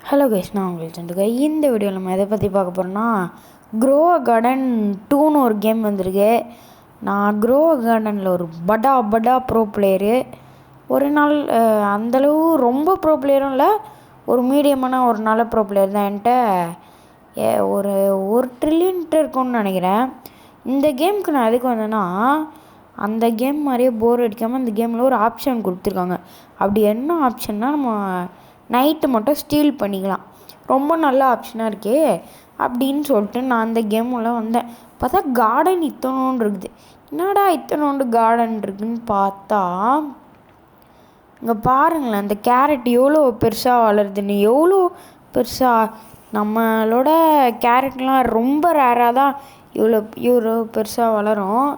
Hello guys, நான் உங்களுக்கு சொல்லிட்டு இந்த வீடியோவில் நம்ம எதை பற்றி பார்க்க போகிறோன்னா, க்ரோ கார்டன் 2ன்னு ஒரு கேம் வந்திருக்கு. நான் க்ரோ கார்டனில் ஒரு படா ப்ரோ பிளேயரு. ஒரு நாள் அந்தளவு ரொம்ப ப்ரோ பிளேயரும் இல்லை, ஒரு மீடியமான ஒரு நல்ல ப்ரோ பிளேயர் தான். என்கிட்ட ஒரு ட்ரில்லியன்ட்டு இருக்கும்னு நினைக்கிறேன். இந்த கேமுக்கு நான் எதுக்கு வந்தேன்னா, அந்த கேம் மாதிரியே போர் அடிக்காமல் அந்த கேமில் ஒரு ஆப்ஷன் கொடுத்துருக்காங்க. அப்படி என்ன ஆப்ஷன்னா, நம்ம நைட்டு மட்டும் ஸ்டீல் பண்ணிக்கலாம். ரொம்ப நல்ல ஆப்ஷனாக இருக்கே அப்படின்னு சொல்லிட்டு நான் அந்த கேமுள்ள வந்தேன். பார்த்தா கார்டன் இத்தனோண்டு இருக்குது. என்னடா இத்தனோண்டு கார்டன் இருக்குதுன்னு பார்த்தா, இங்கே பாருங்களேன், அந்த கேரட் எவ்வளோ பெருசாக வளருதுன்னு. எவ்வளோ பெருசாக நம்மளோட கேரட்லாம் ரொம்ப ரேராக தான் இவ்வளோ பெருசாக வளரும்.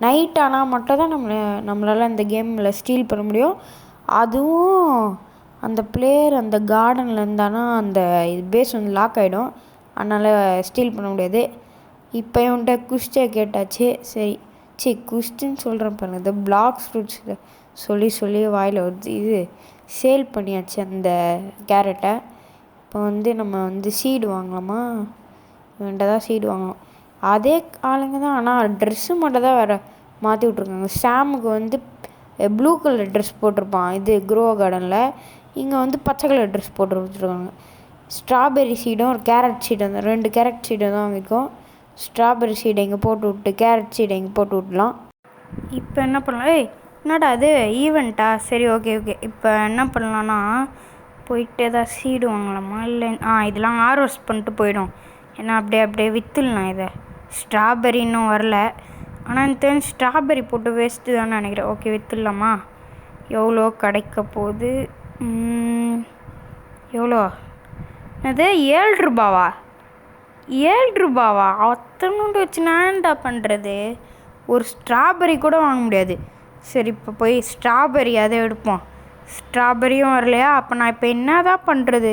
நைட் ஆனால் மட்டும் தான் நம்மளால் இந்த கேமில் ஸ்டீல் பண்ண முடியும். அதுவும் அந்த பிளேயர் அந்த கார்டனில் இருந்தானா அந்த பேஸ் வந்து லாக் ஆகிடும். அதனால் ஸ்டீல் பண்ண முடியாது. இப்போ இவன்கிட்ட குஸ்டியை கேட்டாச்சு. சரி குஸ்டின்னு சொல்கிறேன் பாருங்க, இந்த பிளாக்ஸ் ஃப்ரூட்ஸ் சொல்லி வாயில் வருது. இது சேல் பண்ணியாச்சு அந்த கேரட்டை. இப்போ நம்ம சீடு வாங்கலாமா? இவன்கிட்ட தான் சீடு வாங்கலாம். அதே ஆளுங்க தான், ஆனால் ட்ரெஸ்ஸு மட்டும் தான் வேறு மாற்றி விட்ருக்காங்க. சாமுக்கு ப்ளூ கலர் ட்ரெஸ் போட்டிருப்பான் இது க்ரோ கார்டனில். இங்கே பச்சை கலர் ட்ரெஸ் போட்டு வச்சுருக்காங்க. ஸ்ட்ராபெரி சீடும் ஒரு கேரட் சீடும், அந்த 2 கேரட் சீடும் தான் வாங்கிக்கும். ஸ்ட்ராபெரி சீடை இங்கே போட்டு விட்டு கேரட் சீடை இங்கே போட்டு விட்லாம். இப்போ என்ன பண்ணலாம்? என்னடா அது ஈவெண்ட்டா? சரி ஓகே. இப்போ என்ன பண்ணலான்னா, போயிட்டு ஏதாவது சீடு வாங்கலாமா? இல்லை இதெல்லாம் ஹார்வெஸ்ட் பண்ணிட்டு போயிடும். ஏன்னா அப்படியே விற்றுலாம். இதை ஸ்ட்ராபெரி இன்னும் வரல, ஆனால் எனக்கு தெரிஞ்சு ஸ்ட்ராபெரி போட்டு வேஸ்ட்டு தான் நினைக்கிறேன். ஓகே, விற்றுலாமா? எவ்வளோ கிடைக்க போகுது? எவ்வளோ? அது 7 ரூபாவா? 7 ரூபாவா? அத்தனோண்டு வச்சு நான் என்னடா பண்ணுறது? ஒரு ஸ்ட்ராபெரி கூட வாங்க முடியாது. சரி, இப்போ போய் ஸ்ட்ராபெரி அதை எடுப்போம். ஸ்ட்ராபெரியும் வரலையா? அப்போ நான் இப்போ என்ன தான் பண்ணுறது?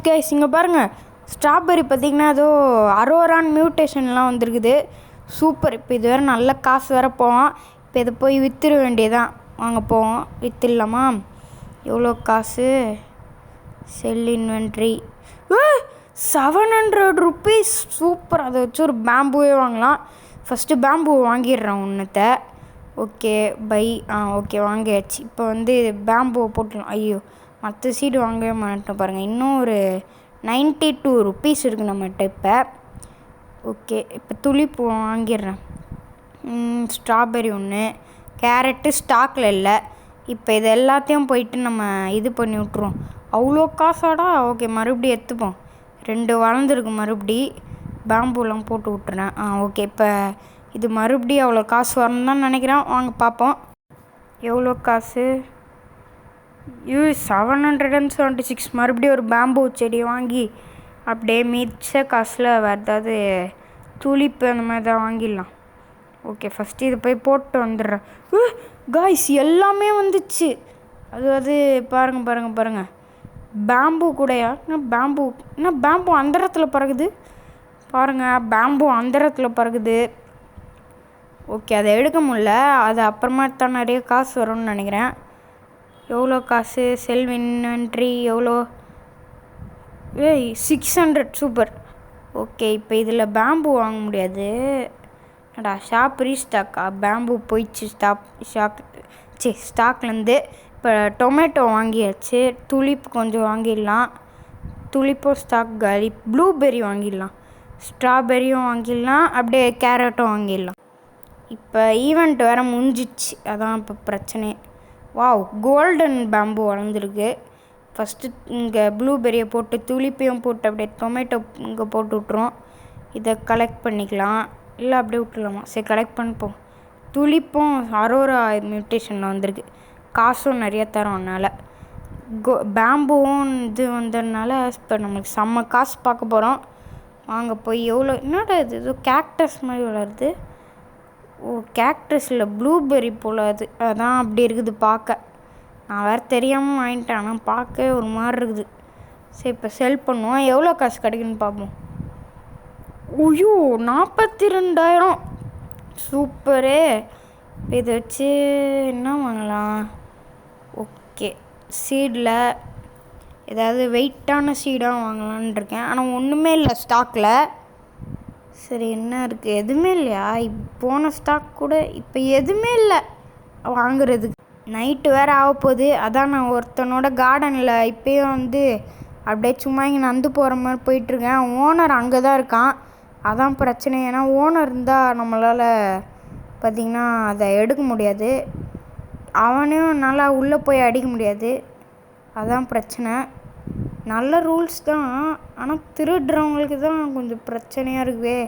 கைஸ் இங்கே பாருங்கள், ஸ்ட்ராபெரி பார்த்திங்கன்னா ஏதோ அரோரான் மியூட்டேஷன்லாம் வந்துருக்குது. சூப்பர். இப்போ இது வேறு நல்ல காசு வேறு போவோம். இப்போ இதை போய் விற்றுட வேண்டியதான். வாங்க போவோம், விற்றுலாமா? எவ்வளோ காசு? Sell inventory 700 rupees. சூப்பர். அதை வச்சு ஒரு பேம்புவே வாங்கலாம். ஃபஸ்ட்டு பேம்பு வாங்கிடுறேன் ஒன்றத்தை. Okay bye. ஓகே வாங்கியாச்சு. இப்போ பேம்புவை போட்டுடலாம். ஐயோ, மற்ற சீடு வாங்கவே மாட்டோம் பாருங்கள். இன்னும் ஒரு 92 ருபீஸ் இருக்குது நம்மகிட்ட இப்போ. ஓகே, இப்போ துளிப்பு வாங்கிடுறேன். ஸ்ட்ராபெரி ஒன்று, கேரட்டு ஸ்டாக்கில் இல்லை. இப்போ இது எல்லாத்தையும் போயிட்டு நம்ம இது பண்ணி விட்ருவோம். அவ்வளோ காசாடா? ஓகே, மறுபடியும் எடுத்துப்போம். 2 வளர்ந்துருக்கு. மறுபடி பேம்பூலாம் போட்டு விட்டுறேன். ஓகே, இப்போ இது மறுபடியும் அவ்வளோ காசு வரணும்னு தான் நினைக்கிறேன். வாங்க பார்ப்போம் எவ்வளோ காசு. 776. மறுபடியும் ஒரு பேம்பூ செடி வாங்கி அப்படியே மிச்ச காசில் வேறு ஏதாவது துளிப்பு அந்த மாதிரி தான் வாங்கிடலாம். ஓகே, ஃபஸ்ட்டு இது போய் போட்டு வந்துடுறேன். காய்ஸ் எல்லாமே வந்துச்சு. அது பாருங்கள் பேம்பு கூடயா? பேம்பு அந்தரத்தில் பறகுது பாருங்கள். பேம்பு அந்தரத்தில் பறகுது. ஓகே, அதை எடுக்க முடில. அது அப்புறமா தான் நிறைய காசு வரும்னு நினைக்கிறேன். எவ்வளோ காசு? செல்வ் இன்வென்ட்ரி எவ்வளோ? 600. சூப்பர். ஓகே, இப்போ இதில் பேம்பு வாங்க முடியாது. ஷாப் ரீஸ்டாக்கா? பேம்பு போயிடுச்சு ஸ்டாக்லேருந்து. இப்போ டொமேட்டோ வாங்கியாச்சு. துளிப்பு கொஞ்சம் வாங்கிடலாம். துளிப்போ ஸ்டாக் காலி. ப்ளூபெர்ரி வாங்கிடலாம். ஸ்ட்ராபெரியும் வாங்கிடலாம். அப்படியே கேரட்டும் வாங்கிடலாம். இப்போ ஈவெண்ட் வேறு முடிஞ்சிச்சு, அதான் இப்போ பிரச்சனை. வாவ், கோல்டன் பேம்பு வளர்ந்துருக்கு. ஃபஸ்ட்டு இங்கே ப்ளூபெர்ரியை போட்டு துளிப்பையும் போட்டு அப்படியே டொமேட்டோ இங்கே போட்டு விட்ருவோம். இதை கலெக்ட் பண்ணிக்கலாம், இல்லை அப்படியே விட்டுலாமா? சரி, கலெக்ட் பண்ணிப்போம். துளிப்பும் அரோரா மியூட்டேஷனில் வந்திருக்கு. காசும் நிறையா தரும். அதனால் பேம்புவும் இது வந்ததுனால இப்போ நம்மளுக்கு செம்ம காசு பார்க்க போகிறோம். வாங்க போய் எவ்வளோ. என்னடா இது ஏதோ கேக்டஸ் மாதிரி வளருது. கேக்டஸில் ப்ளூபெர்ரி போல். அதான் அப்படி இருக்குது பார்க்க. நான் வேறு தெரியாமல் வாங்கிட்டேன், ஆனால் பார்க்க ஒரு மாதிரி இருக்குது. சரி, இப்போ செல் பண்ணுவோம். எவ்வளோ காசு கிடைக்குன்னு பார்ப்போம். ஐயோ, 42,000. சூப்பரு. இப்போ இதை வச்சு என்ன வாங்கலாம்? ஓகே, சீடில் ஏதாவது வெயிட்டான சீடாக வாங்கலான்னு இருக்கேன். ஆனால் ஒன்றுமே இல்லை ஸ்டாக்கில். சரி என்ன இருக்குது? எதுவுமே இல்லையா? போன ஸ்டாக் கூட இப்போ எதுவுமே இல்லை வாங்குறதுக்கு. நைட்டு வேறு ஆகப்போகுது. அதான் நான் ஒருத்தனோட கார்டனில் இப்போயும் வந்து அப்படியே சும்மா இங்கே நடந்து போகிற மாதிரி போயிட்டுருக்கேன். ஓனர் அங்கே தான் இருக்கான். அதான் பிரச்சனை. ஏன்னா ஓனர் இருந்தால் நம்மளால் பார்த்திங்கன்னா அதை எடுக்க முடியாது. அவனையும் நல்லா உள்ளே போய் அடிக்க முடியாது. அதான் பிரச்சனை. நல்ல ரூல்ஸ் தான், ஆனால் திருடுறவங்களுக்கு தான் கொஞ்சம் பிரச்சனையாக இருக்குவே.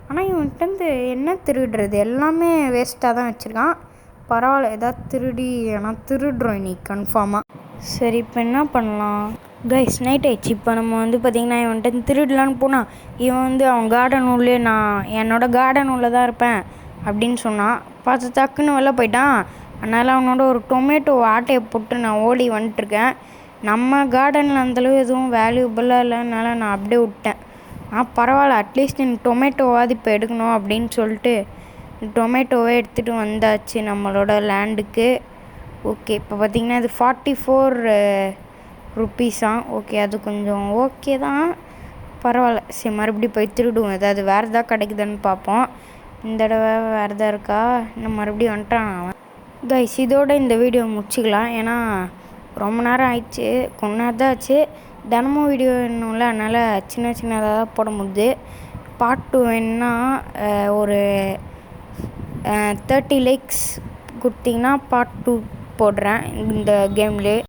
ஆனால் இவன்கிட்ட என்ன திருடுறது? எல்லாமே வேஸ்ட்டாக தான் வச்சுருக்கான். பரவாயில்ல, ஏதாவது திருடி ஆனால் திருடுறோம் இன்னைக்கு கன்ஃபார்மாக. சரி இப்போ என்ன பண்ணலாம்? கைஸ் நைட் ஆயிடுச்சு. இப்போ நம்ம வந்து பார்த்திங்கன்னா இவன்கிட்ட திருடலான்னு போனால் இவன் வந்து அவன் கார்டன் உள்ளே நான் என்னோடய கார்டன் உள்ளே தான் இருப்பேன் அப்படின்னு சொன்னான். பார்த்து டக்குன்னு வெளில போயிட்டான். அதனால் அவனோட ஒரு டொமேட்டோ ஆட்டையை போட்டு நான் ஓடி வந்துட்டுருக்கேன். நம்ம கார்டனில் அந்தளவு எதுவும் வேல்யூபிளாக இல்லைனால நான் அப்படியே விட்டேன். பரவாயில்ல, அட்லீஸ்ட் எனக்கு டொமேட்டோவாது இப்போ எடுக்கணும் அப்படின்னு சொல்லிட்டு டொமேட்டோவை எடுத்துகிட்டு வந்தாச்சு நம்மளோட லேண்டுக்கு. ஓகே இப்போ பார்த்திங்கன்னா இது 44 ருப்பீஸாம். ஓகே அது கொஞ்சம் ஓகே தான், பரவாயில்ல. சரி மறுபடியும் போய் திருடுவோம். ஏதாவது வேறு எதாவது கிடைக்குதுன்னு பார்ப்போம். இந்த தடவை வேறு எதாவது இருக்கா? இன்னும் மறுபடியும் வந்துட்டான் அவன். கைஸ் இதோட இந்த வீடியோ முடிச்சிக்கலாம். ஏன்னா ரொம்ப நேரம் ஆயிடுச்சு, கொஞ்ச நேரம் தான் ஆச்சு. தினமும் வீடியோ வேணும்ல, அதனால் சின்ன சின்னதாக தான் போட முடியுது. பார்ட் 2 வேணுன்னா ஒரு 30 லைக்ஸ் கொடுத்தீங்கன்னா பார்ட் 2 போடுறேன் இந்த கேம்லேயே.